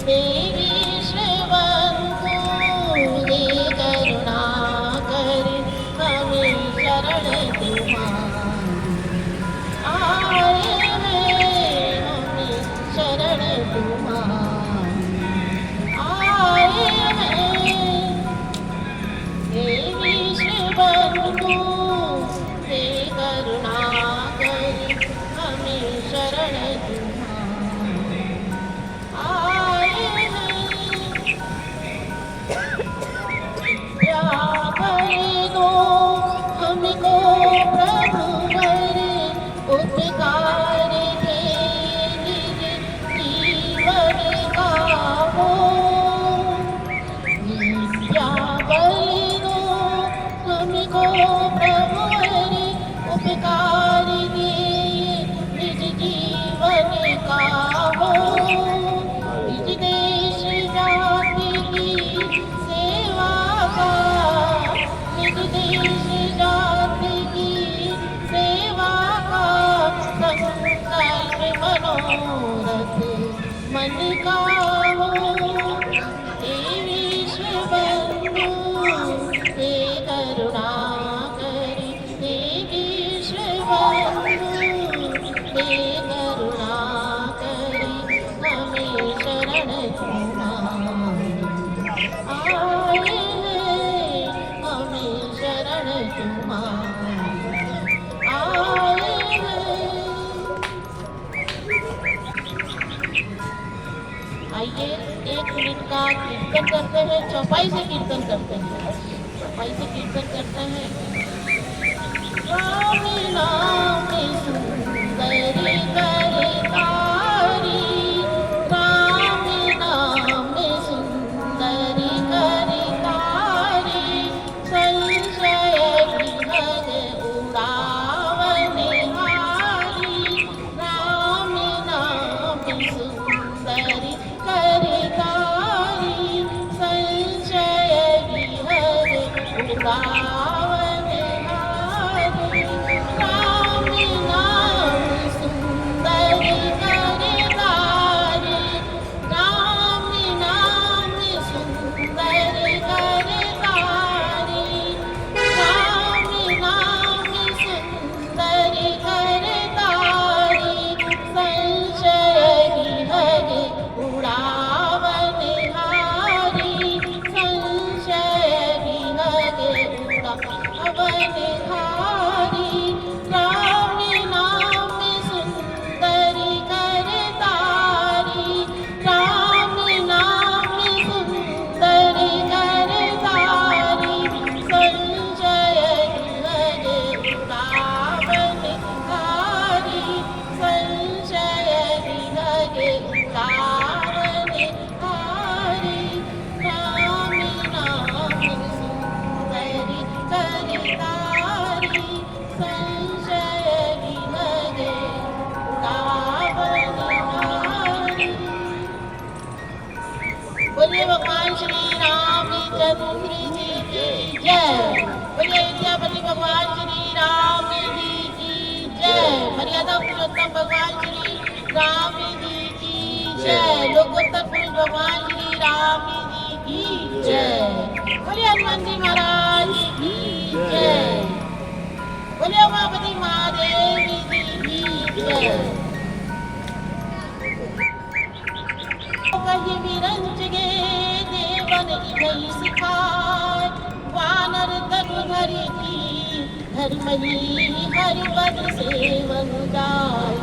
देवी श्रीवंतु हे करुणा कर हमें शरण तुम्हारी आए हैं हमें शरण तुम्हारी आए हैं देवी श्रीवंतु हे करुणा कर हमें शरण तुम्हारी आए हैं विद्या कर दो हमको प्रभु वर उपकार के निज जीवन का हो विद्या बल दो हमको प्रभु वर उपकार के निज जीवन का हो निज देश जाति की सेवा का निज देश जाति की सेवा का संकल्प मनोरथ मन का हो देवी श्रीवंतु हे करुणा कर देवी श्रीवंतु हे करुणा कर हमें शरण तुम्हारी आए हैं हमें शरण तुम्हारी आए हैं आइए 1 मिनट का कीर्तन करते हैं चौपाई से कीर्तन करते हैं चौपाई से कीर्तन करते हैं राम नाम सुंदरी करतारी राम नाम सुंदरी करतारी संशय विहग उड़ावन हारी राम नाम सुंदरी करतारी संशय विहग उड़ावन हारी राम नाम सुंदरी करतारी राम नाम सुंदरी करतारी राम नाम सुंदरी करतारी संशय विहग उड़ावन हारी संशय विहग उड़ावन हारी राम नाम सुंदरी करतारी राम नाम सुंदरी करतारी संशय विहग उड़ावन हारी संशय विहग उड़ावन हारी राम नाम सुंदरी करतारी संशय विहग उड़ावन हारी बोलिए भगवान श्री रामचंद्र जी की जय बोलिए विद्यापति भगवान श्री राम जी की जय मर्यादा पुरुषोत्तम भगवान श्री राम जी की जय लोकोत्तर पुरुष भगवान श्री राम जी की जय बोलिए हनुमान जी महाराज की जय बोलिए उमापति महादेव जी की जय कही विरंज गे देवन इधई सिखाय वानर तनु धरि की धर्म ही हरि पद सेवन गाय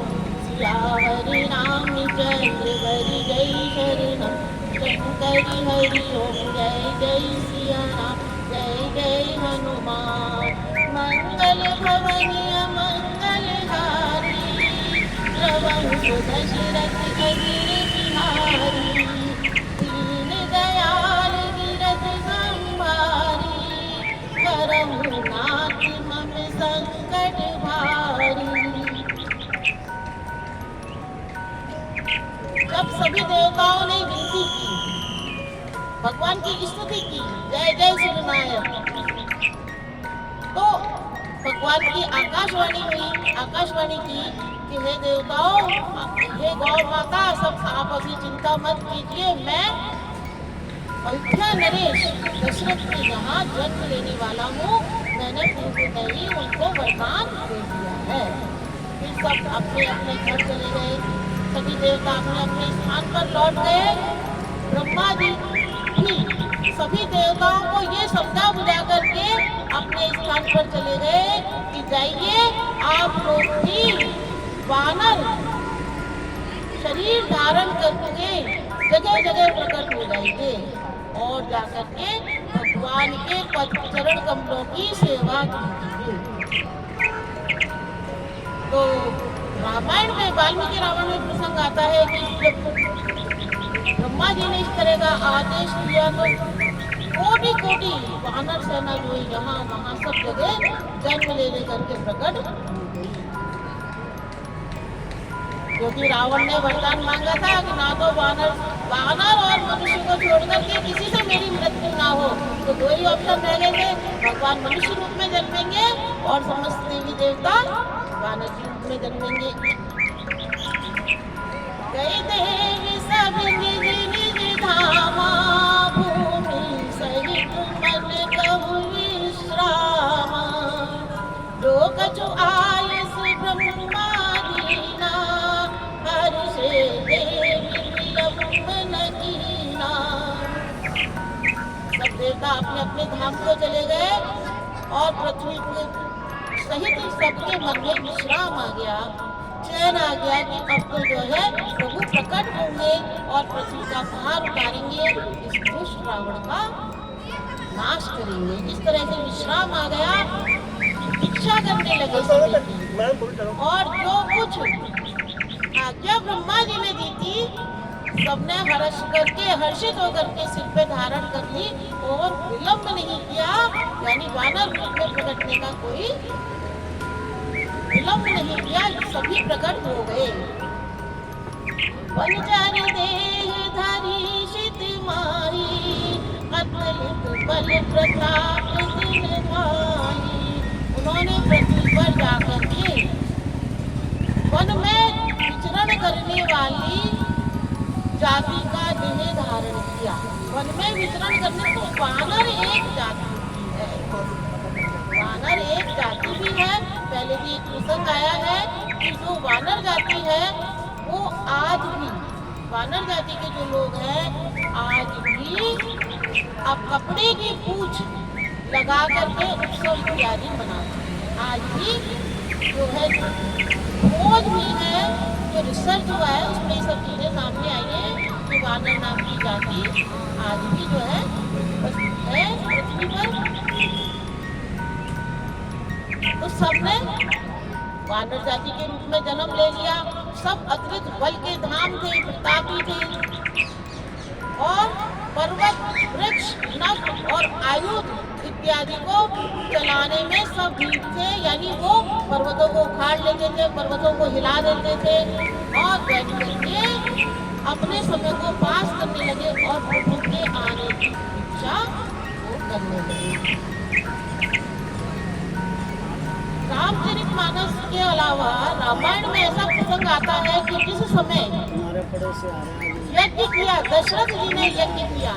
सियावर रामचंद्र हरि जय शरणम शंकरि हरि ओम जय जय सिया राम जय जय हनुमान मंगल भवनीय मंगलहारी रवंश दशरथ अजिर बिहारी दीन दयाल गिरध संभारी करहु नाथ मम संकट भारी जब सभी देवताओं ने विनती की भगवान की स्तुति की जय जय श्रीनारायण तो भगवान की आकाशवाणी हुई आकाशवाणी की कि हे देवताओं, हे गौ माता, सब आप अभी चिंता मत कीजिए, मैं अयोध्या नरेश दशरथ के यहाँ जन्म लेने वाला हूँ। मैंने पूर्व में ही उनको वरदान दे दिया है। फिर सब अपने अपने घर चले गए। सभी देवता अपने अपने स्थान पर लौट गए। ब्रह्मा जी भी सभी देवताओं को ये समझा बुझा करके अपने स्थान पर चले गए कि जाइए, आप लोग भी वानर शरीर धारण करके जगह जगह प्रकट हो जाएंगे और जाकर के भगवान के चरण कमलों की सेवा कीजिए। तो रामायण में, वाल्मीकि रामायण में प्रसंग आता है कि जब ब्रह्मा जी ने इस तरह का आदेश दिया तो कोटि कोटि वानर सेना जो यहाँ वहाँ सब जगह जन्म ले करके प्रकट, क्योंकि रावण ने वरदान मांगा था कि ना तो वानर और मनुष्य को छोड़कर के किसी से मेरी मृत्यु ना हो। तो दो ही ऑप्शन रह गए थे, भगवान मनुष्य रूप में जन्मेंगे और समस्त देवी देवता वानर जी रूप में जन्मेंगे। कई देवी सब निज निज धामा, भूमि सहित मन कहु विश्रामा, जो कछु आयस ब्रह्मादीना, हर्षे देवी विलंबन कीना। सब देवता अपने अपने धाम को चले गए और पृथ्वी सहित सबके मन में विश्राम आ गया, चैन आ गया कि अब तो जो है प्रभु प्रकट होंगे और पृथ्वी का भार उतारेंगे, इस दुष्ट रावण का नाश करेंगे। इस तरह से विश्राम आ गया। इच्छा करने लगे सभी और जो कुछ आज्ञा ब्रह्मा जी ने दी थी सबने हर्षित होकर के सिर पे धारण कर ली और विलंब नहीं किया, यानी वानर रूप में प्रकटने का कोई विलंब नहीं किया, सभी प्रकट हो गए। वनचारी देह धारी शित माही, अतलित बल प्रताप दिन भाई। उन्होंने पृथ्वी पर जाकर के वन में विचरण करने वाली जाति का देह धारण किया। वन में विचरण करने तो वानर एक जाति है, वानर एक जाति भी है। पहले भी एक प्रसंग आया है कि जो वानर जाति है वो आज भी, वानर जाति के जो लोग हैं आज भी अब कपड़े की पूंछ लगा करके उत्सव इत्यादि मनाते हैं। आज भी जो है खोज भी है, जो रिसर्च हुआ है उसमें ये सब चीजें सामने आई है कि वानर नाम की जाति आज भी जो है पृथ्वी पर। तो सबने वानर जाति के रूप में जन्म ले लिया। सब अतिरिक्त बल के धाम थे, प्रतापी थे और पर्वत, वृक्ष, नभ और आयुध इत्यादि को चलाने में सब भीड़ थे, यानी वो पर्वतों को उखाड़ लेते थे, पर्वतों को हिला देते थे और बैठ करके अपने समय को पास करने लगे और प्रभु के आने की इच्छा वो करने लगे। रामचरितमानस के अलावा रामायण में ऐसा प्रसंग आता है कि जिस समय यज्ञ किया, दशरथ जी ने यज्ञ किया,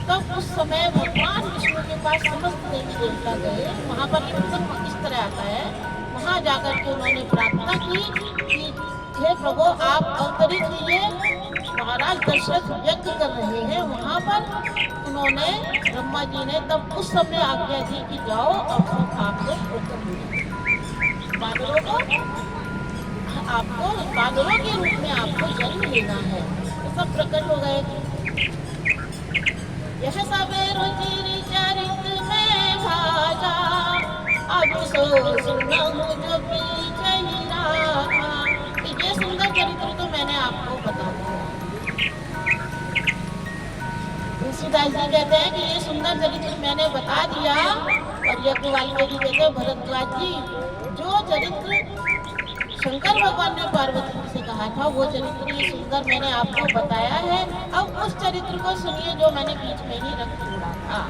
तब उस समय भगवान विष्णु के पास समस्त देवी देवता गए। वहाँ पर इस तरह आता है, वहाँ जाकर के उन्होंने प्रार्थना की कि हे प्रभु आप अवतरित कीजिए, महाराज दशरथ यज्ञ कर रहे हैं। वहाँ पर उन्होंने, ब्रह्मा जी ने तब उस समय आज्ञा दी कि जाओ अब सब आप लोग प्रकट हो, बादलों को आपको बादलों के रूप में आपको जन्म लेना है। तो सब प्रकट हो गए। यह सब रुचि चरित में भाजा, अब सो सुनहु जो पीछे ही रहा। ये सुंदर चरित्र तो मैंने आपको बता दिया। तुलसीदास जी कहते हैं कि ये सुंदर चरित्र मैंने बता दिया और यज्ञवाल्मीकि जी कहते हैं भरद्वाज जी, जो चरित्र शंकर भगवान ने पार्वती जी से कहा था वो चरित्र ये सुंदर मैंने आपको बताया है। अब उस चरित्र को सुनिए जो मैंने बीच में ही रख छोड़ा था।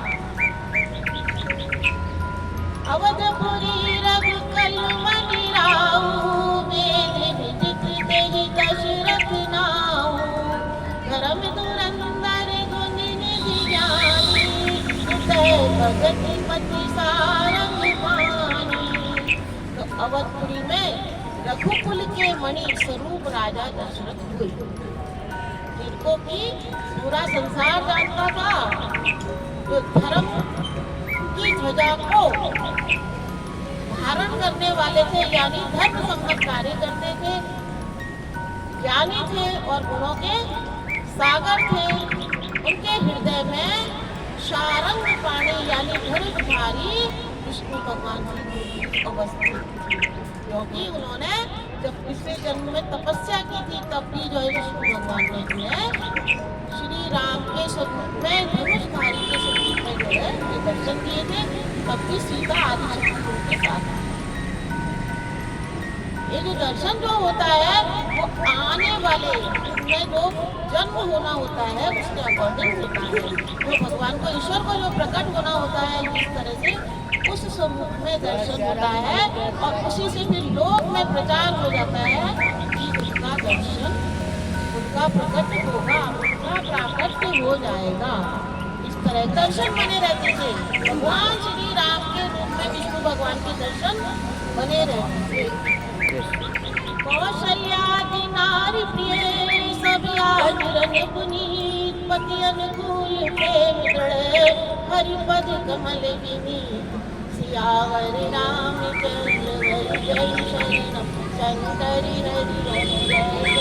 अवधपुरी रघुकुल मणि राऊ, वेद विज भगति पति सारंग पानी। तो अवधपुरी में रघुकुल के मणि स्वरूप राजा दशरथ हुए, जिनको कि पूरा संसार जानता था, जो धर्म की ध्वजा को धारण करने वाले थे, यानी धर्म संगत कार्य करते थे, ज्ञानी थे और गुणों के सागर थे। उनके हृदय में शारंग पाणी यानी धनुर्धारी विष्णु भगवान की अवस्थित, क्योंकि उन्होंने जब पिछले जन्म में तपस्या की थी तब भी जो है विष्णु भगवान ने जो है श्री राम के स्वरूप में धनुषधारी के स्वरूप में जो है दर्शन दिए थे, तब भी सीता आदि शक्ति उनके साथ। ये जो दर्शन जो होता है वो आने वाले में जो जन्म होना होता है उसके अकॉर्डिंग होता है। जो भगवान को ईश्वर को जो प्रकट होना होता है इस तरह से उस स्वरूप में दर्शन होता है और उसी से फिर लोक में प्रचार हो जाता है कि उनका दर्शन उनका प्रकट होगा, उनका प्राकट्य हो जाएगा। इस तरह दर्शन बने रहते थे। भगवान श्री राम के रूप में विष्णु भगवान के दर्शन बने रहते थे। कौशल्यादि नारी प्रिय सब आचरण पुनीत, पति अनुकूल प्रेम दृढ़ हरिपद कमल विनीत। सियावर रामचंद्र हरि जय शरणम, शंकर हरि हरि जय जय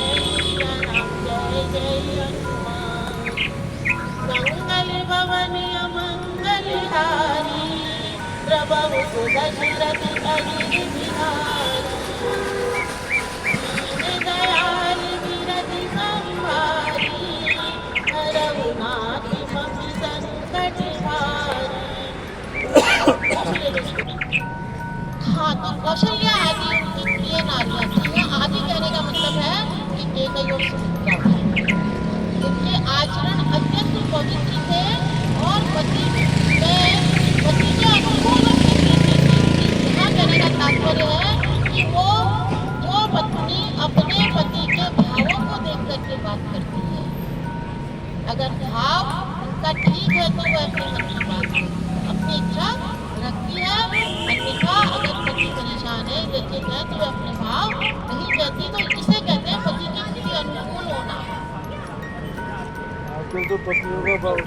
राम जय जय हनुमान। मंगल भवन अमंगल हारी, प्रभु सुदशरथ अजित बिहारी। दयाल विरति संभारी, रघुनाथ मम संकट हारी। हाँ, तो कौशल्या आदि उनकी प्रिय नारियां थी। आदि कहने का मतलब है कि एक और सुमित्रा थी। उनके आचरण अत्यंत पवित्र थे और पति के अनुकूल यहाँ कहने का तात्पर्य है कि वो जो पत्नी अपने पति के भावों को देख करके बात करती है, अगर भाव उनका ठीक है तो वह अपने मन की बात अपनी इच्छा रखती है। अन्यथा अगर पति परेशान है व्यथित है तो वह अपने भाव नहीं कहती। तो इसे कहते हैं पति के प्रति अनुकूल होना। आजकल तो पत्नियों का भाव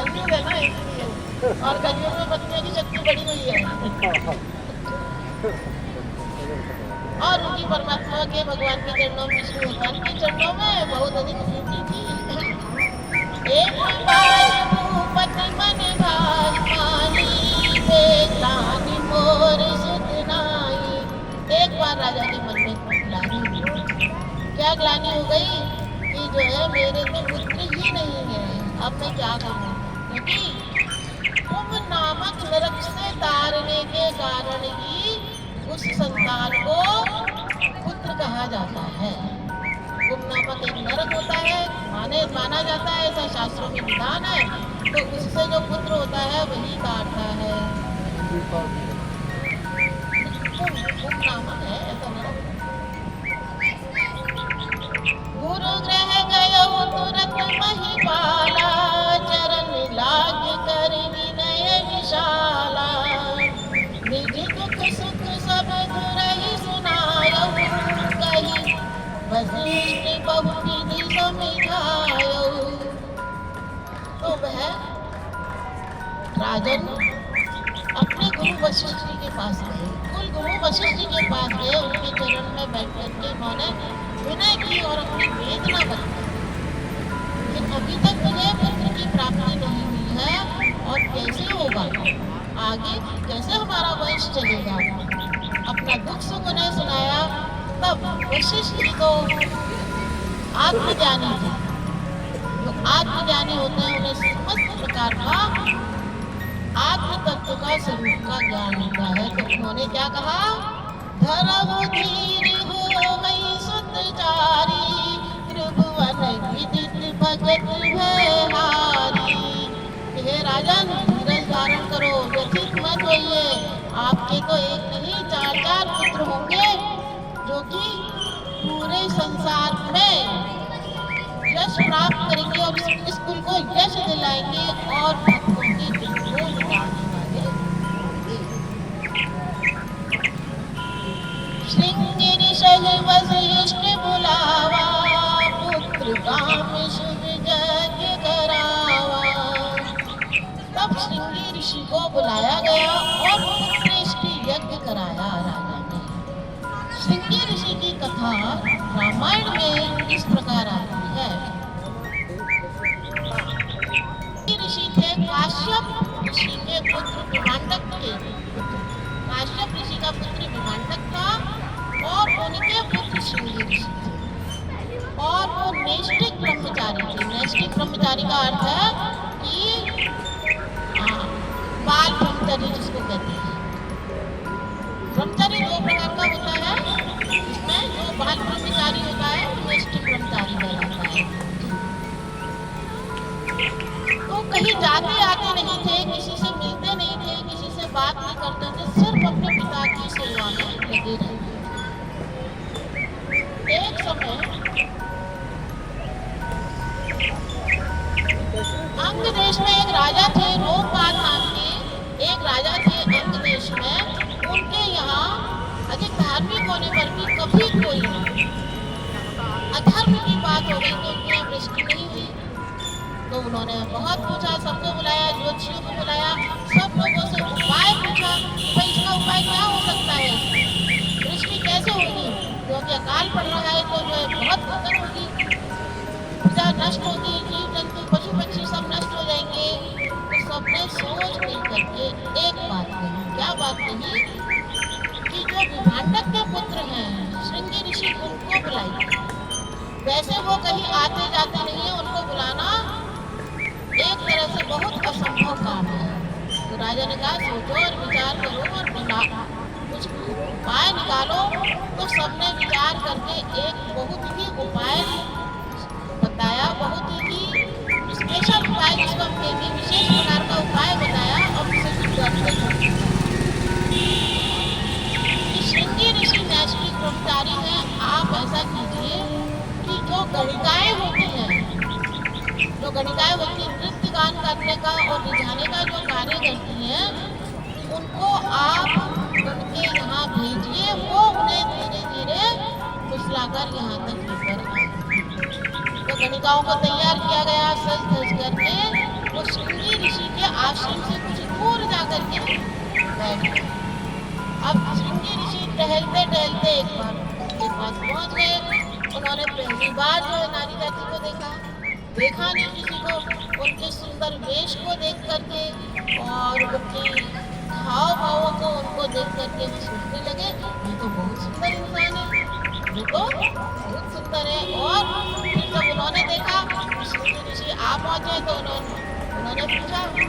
कलयुग है ना, इसलिए। और कलयुग में पत्नियों की शक्ति बढ़ी हुई है और उनकी परमात्मा के भगवान के चरणों में विष्णु भगवान के चरणों में बहुत अधिक प्रीति थी। एक पति मन भाग मानी, ग्लानि मोर सुत नाई। एक बार राजा के मन में ग्लानि हुई। क्या ग्लानि हो गई कि जो है मेरे तो पुत्र ही नहीं है, अब मैं क्या करूं? क्योंकि कुंभ नामक नरक से तारने के कारण ही उस संतान को पुत्र कहा जाता है। कुंभ नामक एक नरक होता है, माना जाता है, ऐसा शास्त्रों में विधान है। तो उससे जो पुत्र होता है वही काटता है। कुंभ नामक है ऐसा नरक। गुरु ग्रह गयो तुरंत महिपाला, चरण लाग कर विनय विशाला। निज दुख सुख सब दुरहि सुनायो, कही वशिष्ठ बहुविधि समझायो। तो वह राजन अपने गुरु वशिष्ठ जी के पास गए। कुल गुरु वशिष्ठ जी के पास गए, उनके चरण में बैठ करके उन्होंने विनय की और अपनी वेदना बताई कि अभी तक मुझे पुत्र की प्राप्ति नहीं हुई है और कैसे होगा, आगे कैसे हमारा वंश चलेगा। अपना दुख सुख उन्हें सुनाया। तब वशिष्ठ जी तो आत्मज्ञानी थे। जो आत्मज्ञानी होते हैं उन्हें समस्त प्रकार का आत्म तत्व का स्वरूप का ज्ञान होता है। तो उन्होंने क्या कहा? धरहु धीर हो गई सुत चारी, त्रिभुवन विदित भगत भयहारी। हे राजन, धीरज धारण करो, व्यथित मत होइए। आपके तो एक नहीं 4-4 पुत्र होंगे जो कि पूरे संसार में यश प्राप्त करेंगे और इस कुल को यश दिलाएंगे और भक्तों के दिल को मिटाने वाले होंगे। श्रृंगी ऋषि वशिष्ठ बुलावा, पुत्र काम शुभ यज्ञ करावा। तब श्रृंगी ऋषि को बुलाया गया और पुत्रेष्टि यज्ञ कराया राजा ने। श्रृंगी ऋषि की कथा रामायण में इस प्रकार आती है। ऋषि थे काश्यप ऋषि के पुत्र विभांडक के पुत्र। काश्यप ऋषि का पुत्र विभांडक था और उनके पुत्र श्रृंगी ऋषि थे और वो नैष्ठिक ब्रह्मचारी थे। नैष्ठिक ब्रह्मचारी का अर्थ है कि बाल ब्रह्मचारी जिसको कहते हैं। ब्रह्मचारी दो प्रकार का होता है, इसमें जो बाल ब्रह्मचारी होता है वो नैष्ठिक ब्रह्मचारी कहलाता है। तो कहीं जाते आते नहीं थे, किसी से मिलते नहीं थे, किसी से बात नहीं करते थे, सिर्फ अपने पिता की सेवा में लगे रहते थे। एक समय अंग देश में एक राजा थे, लोकपाल नाम के एक राजा थे अंग देश में। उनके यहाँ अधिक धार्मिक होने पर भी कभी कोई अधर्म की बात हो गई तो उनके यहाँ वृष्टि नहीं हुई। तो उन्होंने बहुत पूछा, सबको बुलाया, ज्योतिषियों को बुलाया, सब लोगों से उपाय पूछा, भाई इसका उपाय क्या हो सकता है, वृष्टि कैसे होगी, क्योंकि अकाल पड़ रहा है तो जो है बहुत भूकंप होगी, प्रजा नष्ट होगी, जीव जंतु पशु पक्षी सब नष्ट हो जाएंगे। तो सबने सोच मिल करके एक बात कही। क्या बात कही कि जो विभांडक के पुत्र हैं श्रृंगी ऋषि, उनको बुलाइए। वैसे वो कहीं आते जाते नहीं है, उनको बुलाना एक तरह से बहुत असंभव काम है। तो राजा ने कहा सोचो और विचार करो और कुछ उपाय निकालो। तो सबने विचार करके एक बहुत ही उपाय बताया, बहुत ही स्पेशल उपाय जिसको हम कहेंगे, विशेष प्रकार का उपाय बताया। और उसे श्रृंगी ऋषि नैष्ठिक ब्रह्मचारी हैं। आप ऐसा कीजिए कि जो गणिकाएं होती हैं, जो गणिकाएं होती हैं नृत्य गान करने का और रिझाने का जो कार्य करती हैं, उनको आप उनके यहाँ भेजिए। वो उन्हें धीरे धीरे फुसलाकर यहाँ तक लेकर आए। तो गणिकाओं को तैयार किया गया, सज धज करके वो श्रृंगी ऋषि के आश्रम से कुछ दूर जाकर के बैठ गए। अब श्रृंगी ऋषि टहलते टहलते एक बार उनके पास पहुंच गए। उन्होंने पहली बार जो है नारी जाति को देखा नहीं किसी को। उनके सुंदर वेश को देख करके और उनके हाव भावों को उनको देख करके सोचने लगे ये तो बहुत सुंदर इंसान है, ये तो बहुत सुंदर है। और फिर जब उन्होंने देखा श्रृंगी ऋषि आप पहुंचे तो उन्होंने पूछा कि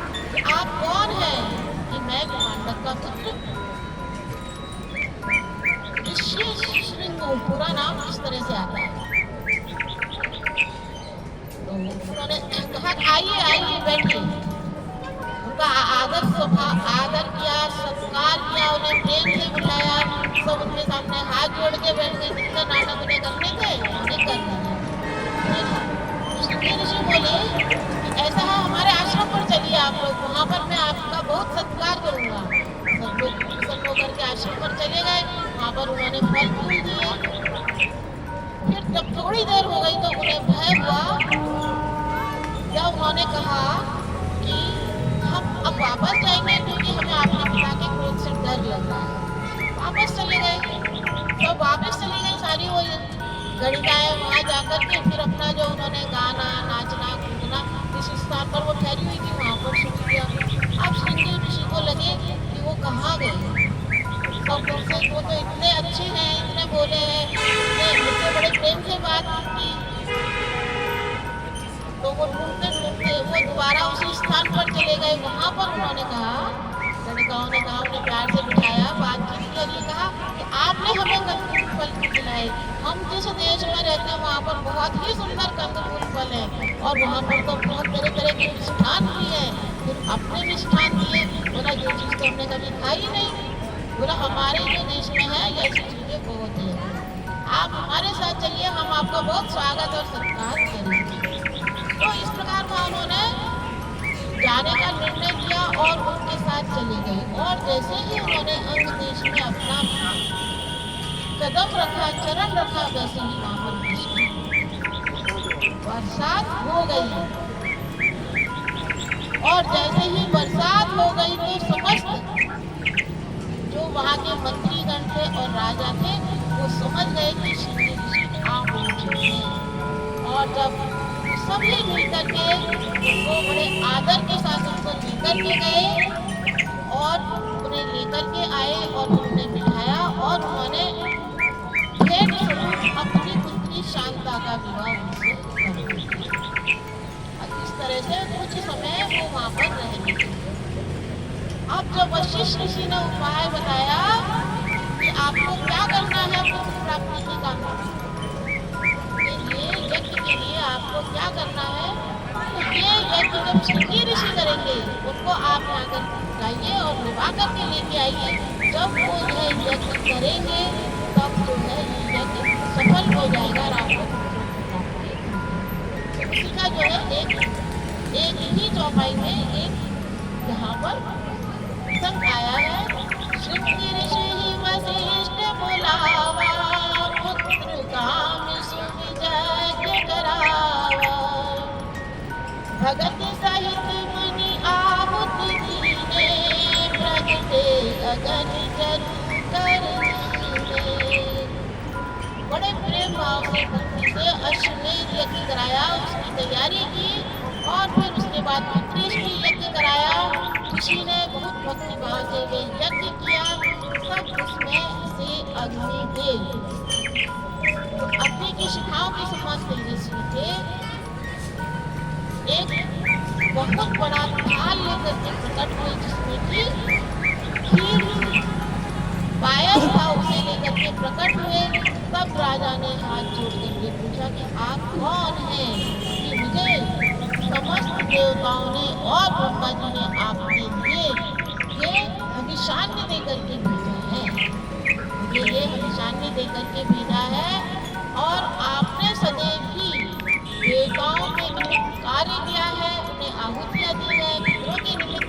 आप कौन हैं? कि मैं विभांडक का पुत्र ऋषि श्रृंग, पूरा नाम इस तरह से आता है। तो उन्होंने कहा आइए आइए बैठिए। उनका आदर किया, सत्कार किया, उन्हें प्रेम से बुलाया। सब उनके सामने हाथ जोड़ के बैठ गए। जितने नाटक उन्हें करने थे उन्हें कर दिए। श्रृंगी ऋषि बोले कि ऐसा है हमारे आश्रम पर चलिए आप लोग, वहाँ पर मैं आपका बहुत सत्कार करूँगा। सब लोग प्रसन्न होकर के आश्रम पर चले गए। वहाँ पर उन्होंने फल फूल दिए। फिर जब थोड़ी देर हो गई तो उन्हें भय हुआ। जब उन्होंने कहा कि हम अब वापस जाएंगे क्योंकि हमें आपके पिता के क्रोध से डर लग रहा है, वापस चले गए। तो वापस चली गई सारी वो गणिकाएं वहाँ जाकर के फिर अपना जो उन्होंने गाना नाचना कूदना जिस स्थान पर वो ठहरी हुई थी वहाँ पर शुरू किया। अब श्रृंगी ऋषि को लगे कि वो कहाँ गए। सब लोग से वो तो इतने अच्छे हैं, इतने बोले हैं, इतने बड़े प्रेम से बात की। तो वो ढूंढते ढूंढते वो दोबारा उसी स्थान पर चले गए। वहाँ पर उन्होंने कहा, गणिकाओं ने कहा, उन्हें प्यार से बिठाया, बातचीत करी, कहा कि आपने हमें कंदमूल फल खिलाए। हम जिस देश में रहते हैं वहाँ पर बहुत ही सुंदर कंदमूल फल है और वहाँ पर तो बहुत तरह तरह के मिष्ठान भी है। फिर अपने मिष्ठान दिए। बोला जो चीज़ तो हमने कभी खाई नहीं। बोला हमारे जो देश में है ऐसी चीज़ें बहुत है, आप हमारे साथ चलिए, हम आपका बहुत स्वागत और सत्कार करेंगे। तो इस प्रकार का उन्होंने जाने का निर्णय किया और उनके साथ चले गए। और जैसे ही उन्होंने अंग देश में अपना कदम रखा, चरण रखा, वैसे ही वहां पर बरसात हो गई। और जैसे ही बरसात हो गई तो समस्त जो वहाँ के मंत्रीगण थे और राजा थे वो समझ गए कि श्री ऋषि आ पहुंचे हैं। और जब सभी मिलकर के उनको बड़े आदर के साथ उनको लेकर के गए और उन्हें लेकर के आए और उन्होंने बिठाया और उन्होंने भेंट स्वरूप अपनी पुत्री शांता का विवाह उनसे कर दिया। इस तरह से कुछ समय वो वहाँ पर रहेंगे। अब जब वशिष्ठ ऋषि ने उपाय बताया कि आपको क्या करना है पुत्र प्राप्ति के काम के लिए, यज्ञ के लिए आपको क्या करना है, तो ये यज्ञ जब शृंगी ऋषि करेंगे उनको आप यहाँ कर जाइए और निभा करके लेके आइए। जब वो यह यज्ञ करेंगे तब जो है ये यज्ञ सफल हो जाएगा और आपको उसी का जो है एक ही चौपाई में एक यहाँ पर संग आया है। शृंगी ऋषि वशिष्ठ बुलावा, पुत्र काम सुविजय करावा। भगत सहित मुनि आहुति दीने, प्रगटे अगन जरु कर दीने। बड़े प्रेम भाव से भक्ति से अश्वमेध यज्ञ कराया, उसकी तैयारी की और फिर उसके बाद पुत्रेष्टि यज्ञ कराया। ऋषि ने बहुत भक्ति भाव से वे यज्ञ किया, तब उसमें से अग्नि दे। तो अग्नि की शिखाओं के समान तेजस्वी थे। एक बहुत बड़ा थाल लेकर के प्रकट हुए जिसमें कि खीर पायस था, उसे लेकर के प्रकट हुए। तब राजा ने हाथ जोड़ करके पूछा कि आप कौन हैं कि मुझे समस्त देवताओं ने और ब्रह्मा जी ने आपके लिए ये अभिशान्य देकर के भेजा है, ये अभिशान्य देकर के भेजा है। और आपने सदैव ही देवताओं के निमित्त कार्य किया है, उन्हें आहुतियाँ दी है, मित्रों के निमित्त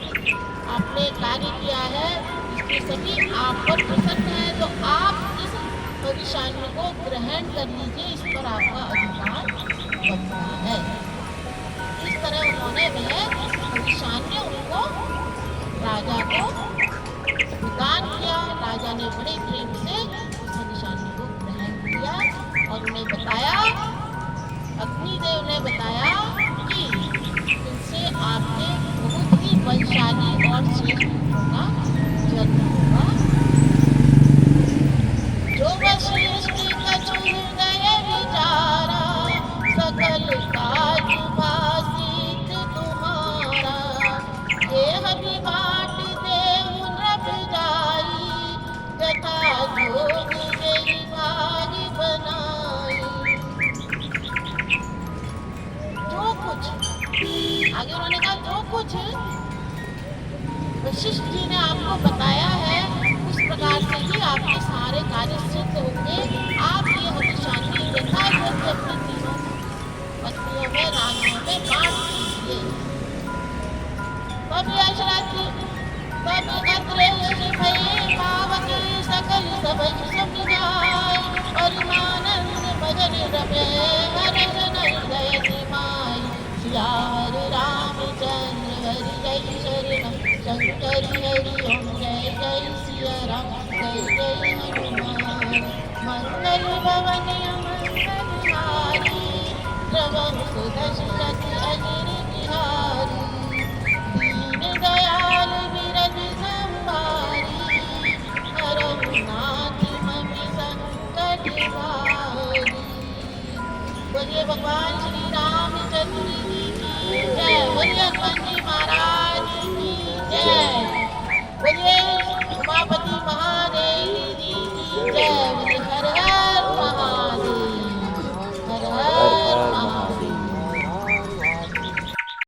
आपने कार्य किया है, इसके सभी आप पर प्रसन्न है। तो आप इस अभिशान्य को ग्रहण कर लीजिए, इस पर आपका अधिकार बनता है। इस तरह उन्होंने वह अभिशान्य उनको राजा को प्रदान किया। राजा ने बड़े प्रेम से उस अभिशान्य को ग्रहण किया और उन्हें बताया, अग्निदेव ने बताया कि इनसे आपके बहुत ही बलशाली और श्रेष्ठ पुत्रों का जन्म होगा। जो वशिष्ठ कछु हृदय विचारा, सकल काज भासित तुम्हारा। देह विभाट देहु नभ जाई, तथा जोग देहि भारी बनाई। जो कुछ आगे उन्होंने कहा, जो कुछ वशिष्ठ जी ने आपको बताया है उस प्रकार से ही आपके सारे कार्य सिद्ध होंगे। आप ये अभिशान्य यथायोग्य अपनी तीनों पत्नियों में, रानियों में बांट दीजिए। तब यशरात्रि तब अदृश्य भये पावक, सकल सबई समझाय। परमानंद भजन रमे, हर्ष हृदय निमाय। सियावर रामचंद्र हरि जय शरण, शंकर हरि ओम जय जय सिया राम, जय जय हनुमान। मंगल भवन